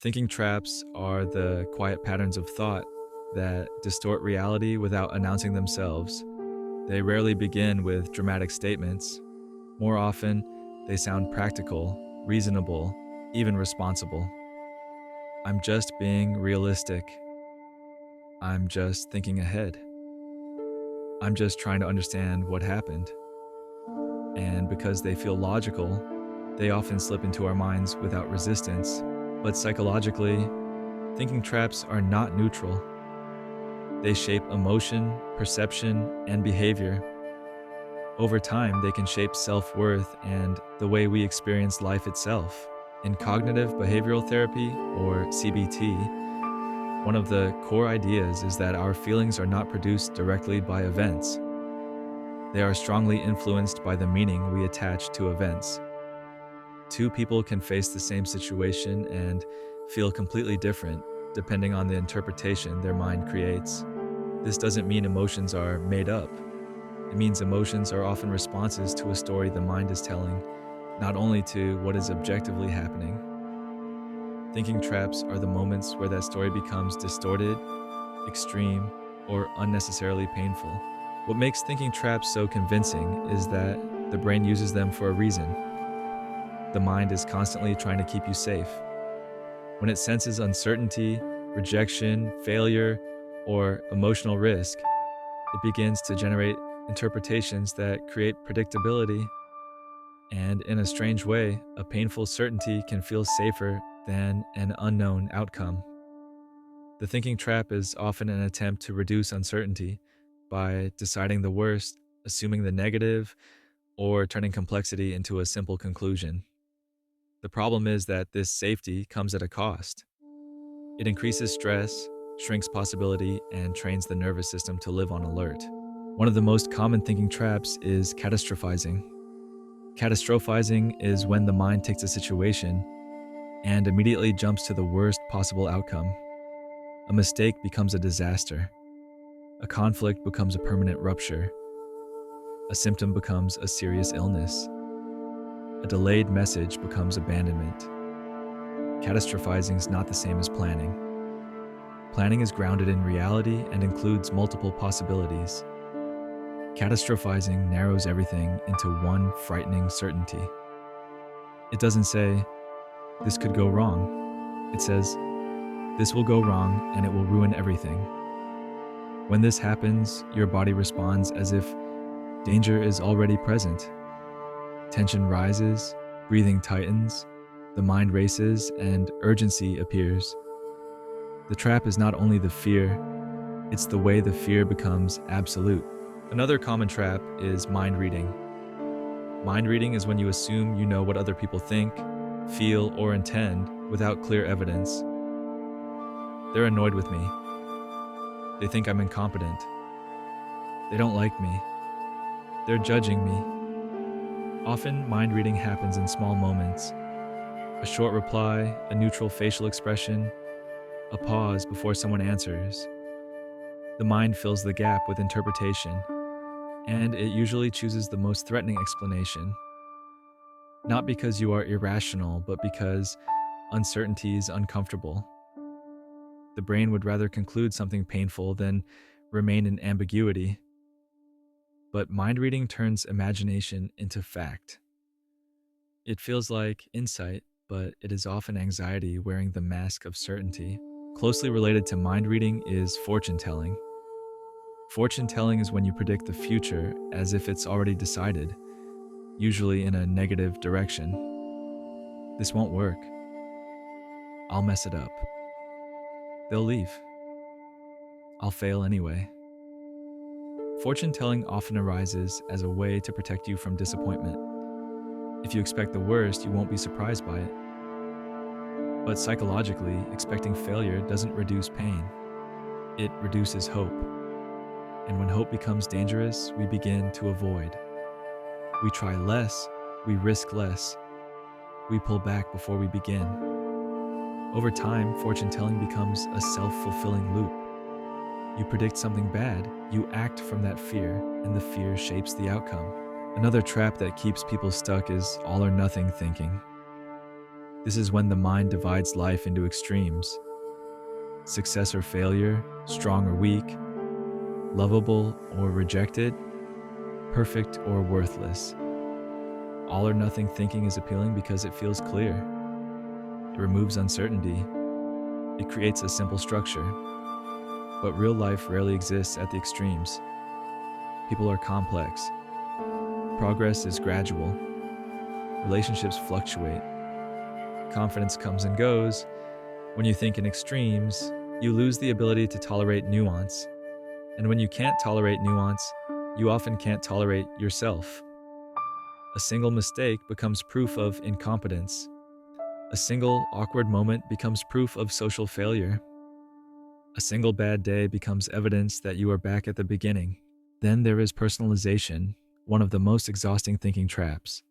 Thinking traps are the quiet patterns of thought that distort reality without announcing themselves. They rarely begin with dramatic statements. More often, they sound practical, reasonable, even responsible. I'm just being realistic. I'm just thinking ahead. I'm just trying to understand what happened. And because they feel logical, they often slip into our minds without resistance. But psychologically, thinking traps are not neutral. They shape emotion, perception, and behavior. Over time, they can shape self-worth and the way we experience life itself. In cognitive behavioral therapy, or CBT, one of the core ideas is that our feelings are not produced directly by events. They are strongly influenced by the meaning we attach to events. Two people can face the same situation and feel completely different depending on the interpretation their mind creates. This doesn't mean emotions are made up. It means emotions are often responses to a story the mind is telling, not only to what is objectively happening. Thinking traps are the moments where that story becomes distorted, extreme, or unnecessarily painful. What makes thinking traps so convincing is that the brain uses them for a reason. The mind is constantly trying to keep you safe. When it senses uncertainty, rejection, failure, or emotional risk, it begins to generate interpretations that create predictability. And in a strange way, a painful certainty can feel safer than an unknown outcome. The thinking trap is often an attempt to reduce uncertainty by deciding the worst, assuming the negative, or turning complexity into a simple conclusion. The problem is that this safety comes at a cost. It increases stress, shrinks possibility, and trains the nervous system to live on alert. One of the most common thinking traps is catastrophizing. Catastrophizing is when the mind takes a situation and immediately jumps to the worst possible outcome. A mistake becomes a disaster. A conflict becomes a permanent rupture. A symptom becomes a serious illness. A delayed message becomes abandonment. Catastrophizing is not the same as planning. Planning is grounded in reality and includes multiple possibilities. Catastrophizing narrows everything into one frightening certainty. It doesn't say, this could go wrong. It says, this will go wrong and it will ruin everything. When this happens, your body responds as if danger is already present. Tension rises, breathing tightens, the mind races, and urgency appears. The trap is not only the fear, it's the way the fear becomes absolute. Another common trap is mind reading. Mind reading is when you assume you know what other people think, feel, or intend without clear evidence. They're annoyed with me. They think I'm incompetent. They don't like me. They're judging me. Often, mind reading happens in small moments. A short reply, a neutral facial expression, a pause before someone answers. The mind fills the gap with interpretation, and it usually chooses the most threatening explanation. Not because you are irrational, but because uncertainty is uncomfortable. The brain would rather conclude something painful than remain in ambiguity. But mind reading turns imagination into fact. It feels like insight, but it is often anxiety wearing the mask of certainty. Closely related to mind reading is fortune telling. Fortune telling is when you predict the future as if it's already decided, usually in a negative direction. This won't work. I'll mess it up. They'll leave. I'll fail anyway. Fortune telling often arises as a way to protect you from disappointment. If you expect the worst, you won't be surprised by it. But psychologically, expecting failure doesn't reduce pain. It reduces hope. And when hope becomes dangerous, we begin to avoid. We try less, we risk less. We pull back before we begin. Over time, fortune telling becomes a self-fulfilling loop. You predict something bad, you act from that fear, and the fear shapes the outcome. Another trap that keeps people stuck is all or nothing thinking. This is when the mind divides life into extremes: success or failure, strong or weak, lovable or rejected, perfect or worthless. All or nothing thinking is appealing because it feels clear. It removes uncertainty. It creates a simple structure. But real life rarely exists at the extremes. People are complex. Progress is gradual. Relationships fluctuate. Confidence comes and goes. When you think in extremes, you lose the ability to tolerate nuance. And when you can't tolerate nuance, you often can't tolerate yourself. A single mistake becomes proof of incompetence. A single awkward moment becomes proof of social failure. A single bad day becomes evidence that you are back at the beginning. Then there is personalization, one of the most exhausting thinking traps.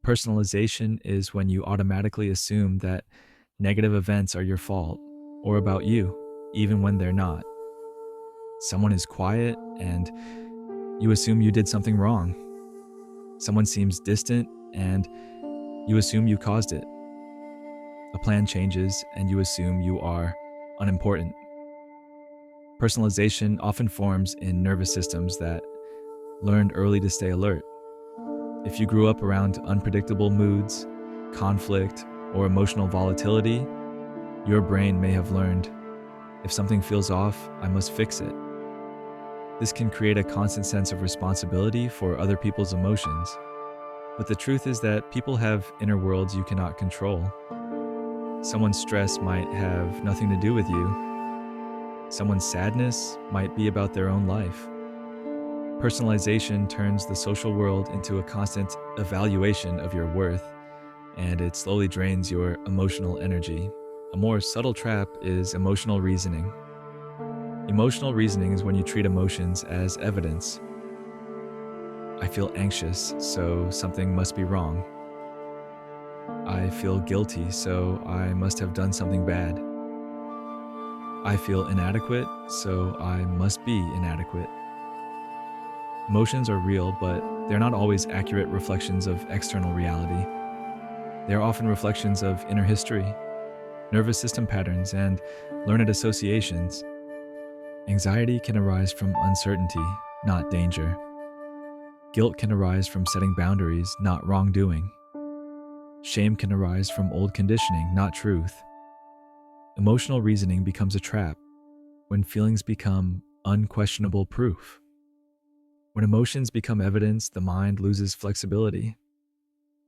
Personalization is when you automatically assume that negative events are your fault or about you, even when they're not. Someone is quiet and you assume you did something wrong. Someone seems distant and you assume you caused it. A plan changes and you assume you are unimportant. Personalization often forms in nervous systems that learned early to stay alert. If you grew up around unpredictable moods, conflict, or emotional volatility, your brain may have learned, if something feels off, I must fix it. This can create a constant sense of responsibility for other people's emotions. But the truth is that people have inner worlds you cannot control. Someone's stress might have nothing to do with you. Someone's sadness might be about their own life. Personalization turns the social world into a constant evaluation of your worth, and it slowly drains your emotional energy. A more subtle trap is emotional reasoning. Emotional reasoning is when you treat emotions as evidence. I feel anxious, so something must be wrong. I feel guilty, so I must have done something bad. I feel inadequate, so I must be inadequate. Emotions are real, but they're not always accurate reflections of external reality. They are often reflections of inner history, nervous system patterns, and learned associations. Anxiety can arise from uncertainty, not danger. Guilt can arise from setting boundaries, not wrongdoing. Shame can arise from old conditioning, not truth. Emotional reasoning becomes a trap when feelings become unquestionable proof. When emotions become evidence, the mind loses flexibility.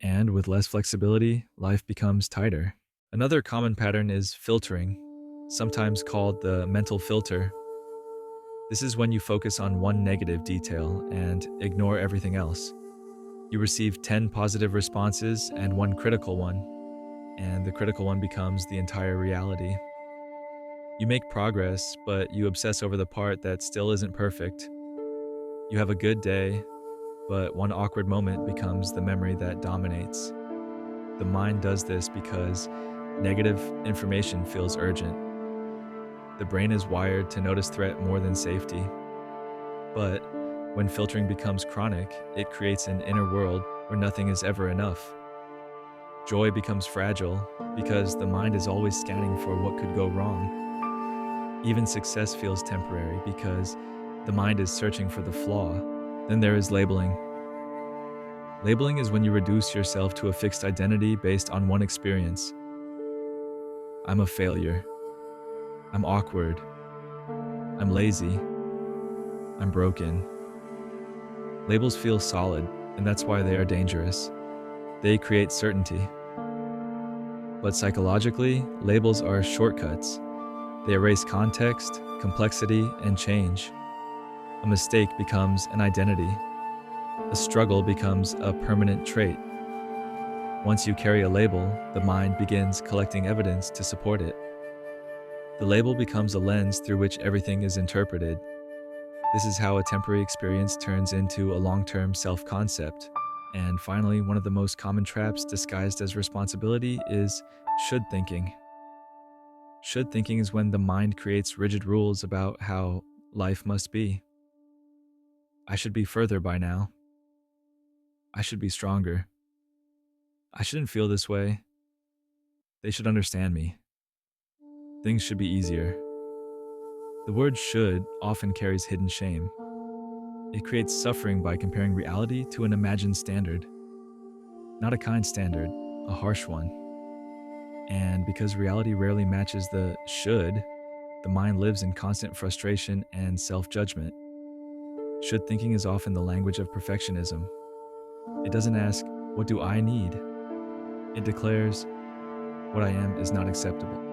And with less flexibility, life becomes tighter. Another common pattern is filtering, sometimes called the mental filter. This is when you focus on one negative detail and ignore everything else. You receive 10 positive responses and one critical one, and the critical one becomes the entire reality. You make progress, but you obsess over the part that still isn't perfect. You have a good day, but one awkward moment becomes the memory that dominates. The mind does this because negative information feels urgent. The brain is wired to notice threat more than safety. But when filtering becomes chronic, it creates an inner world where nothing is ever enough. Joy becomes fragile because the mind is always scanning for what could go wrong. Even success feels temporary because the mind is searching for the flaw. Then there is labeling. Labeling is when you reduce yourself to a fixed identity based on one experience. I'm a failure. I'm awkward. I'm lazy. I'm broken. Labels feel solid, and that's why they are dangerous. They create certainty. But psychologically, labels are shortcuts. They erase context, complexity, and change. A mistake becomes an identity. A struggle becomes a permanent trait. Once you carry a label, the mind begins collecting evidence to support it. The label becomes a lens through which everything is interpreted. This is how a temporary experience turns into a long-term self-concept. And finally, one of the most common traps disguised as responsibility is should thinking. Should thinking is when the mind creates rigid rules about how life must be. I should be further by now. I should be stronger. I shouldn't feel this way. They should understand me. Things should be easier. The word should often carries hidden shame. It creates suffering by comparing reality to an imagined standard. Not a kind standard, a harsh one. And because reality rarely matches the should, the mind lives in constant frustration and self judgment. Should thinking is often the language of perfectionism. It doesn't ask, what do I need? It declares, what I am is not acceptable.